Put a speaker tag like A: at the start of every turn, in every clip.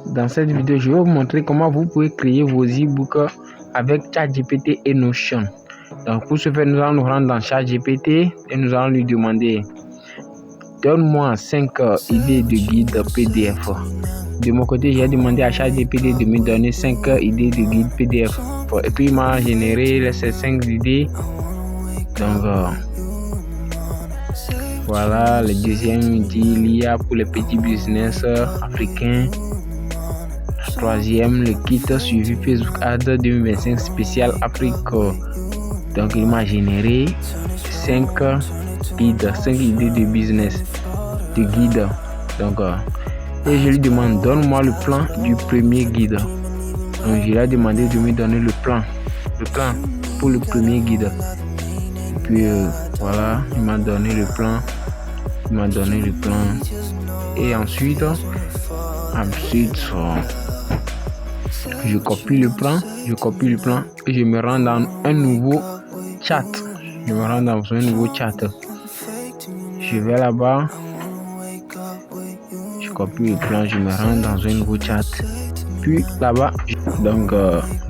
A: Dans cette vidéo, je vais vous montrer comment vous pouvez créer vos e-books avec ChatGPT et Notion. Donc pour ce faire, nous allons nous rendre dans ChatGPT et nous allons lui demander donne-moi 5 idées de guide PDF. De mon côté, j'ai demandé à ChatGPT de me donner 5 idées de guide PDF. Et puis il m'a généré ces 5 idées. Donc voilà, le deuxième dit l'IA pour les petits business africains. Troisième, le kit suivi Facebook Ads 2025 spécial Afrique. Donc il m'a généré 5 guides, 5 idées de business, de guide. Donc et je lui demande donne-moi le plan du premier guide. Donc je lui ai demandé de me donner le plan pour le premier guide. Et puis voilà, il m'a donné le plan. Et ensuite je copie le plan et je me rends dans un nouveau chat. Je vais là-bas, je copie le plan, je me rends dans un nouveau chat. Puis là-bas, donc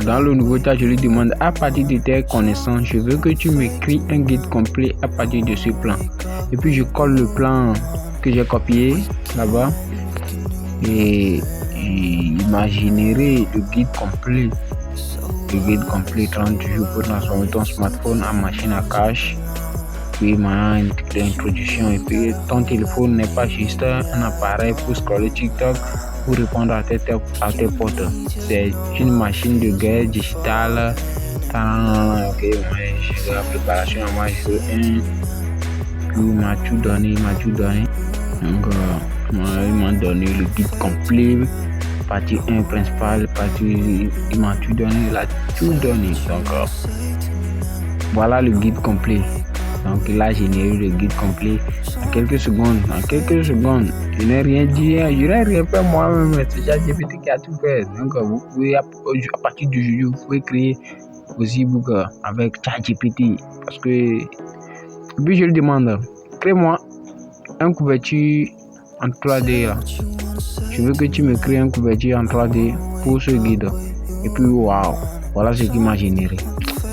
A: dans le nouveau chat, je lui demande à partir de tes connaissances, je veux que tu m'écris un guide complet à partir de ce plan. Et puis je colle le plan que j'ai copié là-bas et il m'a généré le guide complet 30 jours pour transformer ton smartphone en machine à cash. Puis il m'a intégré l'introduction et puis ton téléphone n'est pas juste un appareil pour scroller TikTok pour répondre à tes potes. C'est une machine de guerre digitale. Ok, j'ai la préparation à moi, je veux un. Puis il m'a tout donné. Donc il m'a donné le guide complet. Partie 1 principale, il m'a tout donné, il a tout donné. Donc voilà le guide complet. Donc il a généré le guide complet en quelques secondes. Je n'ai rien dit, je n'ai rien fait moi-même. C'est ChatGPT qui a tout fait. Donc vous pouvez à partir d'aujourd'hui, vous pouvez créer vos e-books avec ChatGPT. Parce que et puis je lui demande, crée-moi un couverture en 3D là. Je veux que tu me crées un couverture en 3D pour ce guide. Et puis waouh, voilà ce qu'il m'a généré.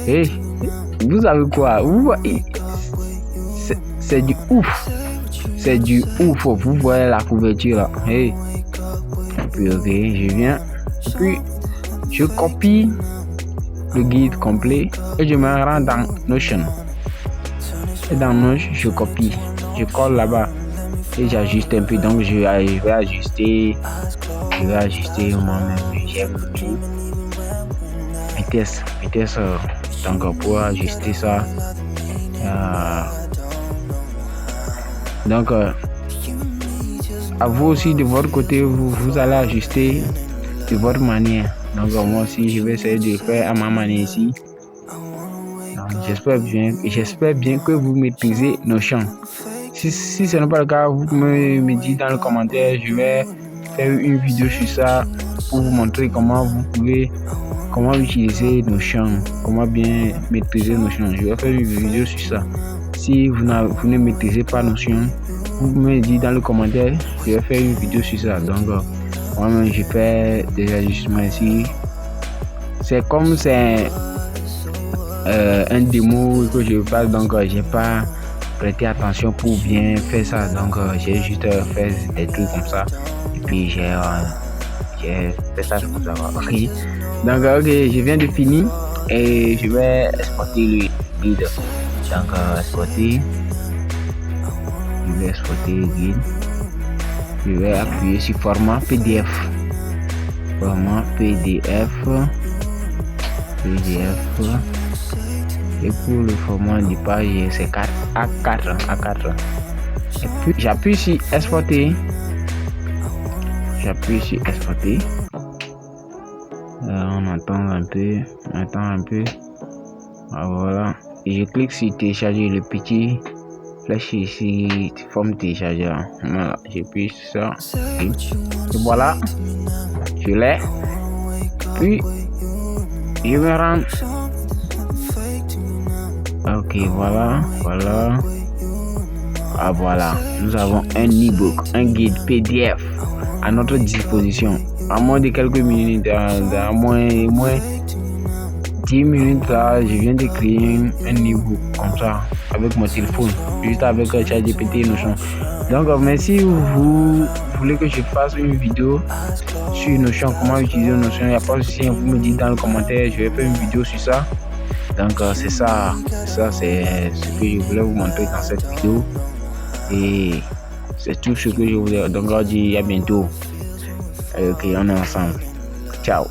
A: Et vous savez quoi? C'est du ouf. Vous voyez la couverture là. Et puis ok, je viens. Et puis je copie le guide complet et je me rends dans Notion. Et dans Notion, je copie, je colle là-bas. Et j'ajuste un peu, donc je vais ajuster moi-même. J'ai mis vitesse, donc pour ajuster ça. Donc à vous aussi de votre côté, vous allez ajuster de votre manière. Donc moi aussi je vais essayer de le faire à ma manière ici. J'espère bien que vous maîtrisez Notion. Si ce n'est pas le cas, vous pouvez me dire dans le commentaire. Je vais faire une vidéo sur ça pour vous montrer comment utiliser Notion, comment bien maîtriser Notion. Je vais faire une vidéo sur ça. Si vous ne maîtrisez pas Notion, vous me dites dans le commentaire. Je vais faire une vidéo sur ça. Donc moi-même je fais des ajustements ici. C'est comme c'est un démo que je passe, donc j'ai pas prêter attention pour bien faire ça, donc j'ai juste fait des trucs comme ça et puis j'ai fait ça comme ça. Ok, donc ok, je viens de finir et je vais exporter le guide. Donc je vais exporter le guide. Je vais appuyer sur format PDF. Et pour le format du page, c'est A4. Et puis j'appuie sur exporter. On attend un peu. Voilà. Et je clique sur télécharger le petit flèche ici, forme télécharger. Voilà, j'appuie sur ça. Et voilà, je l'ai. Puis je me rends. Ok, voilà. Voilà, nous avons un e-book, un guide PDF à notre disposition. en moins de quelques minutes, dans moins 10 minutes là, je viens de créer un niveau comme ça avec mon téléphone, juste avec ChatGPT et Notion. Donc mais si vous voulez que je fasse une vidéo sur Notion, comment utiliser Notion, il n'y a pas de souci, vous me dites dans le commentaire, je vais faire une vidéo sur ça. Donc c'est ça, c'est ce que je voulais vous montrer dans cette vidéo. Et c'est tout ce que je voulais. Donc on dit à bientôt. Ok, on est ensemble. Ciao.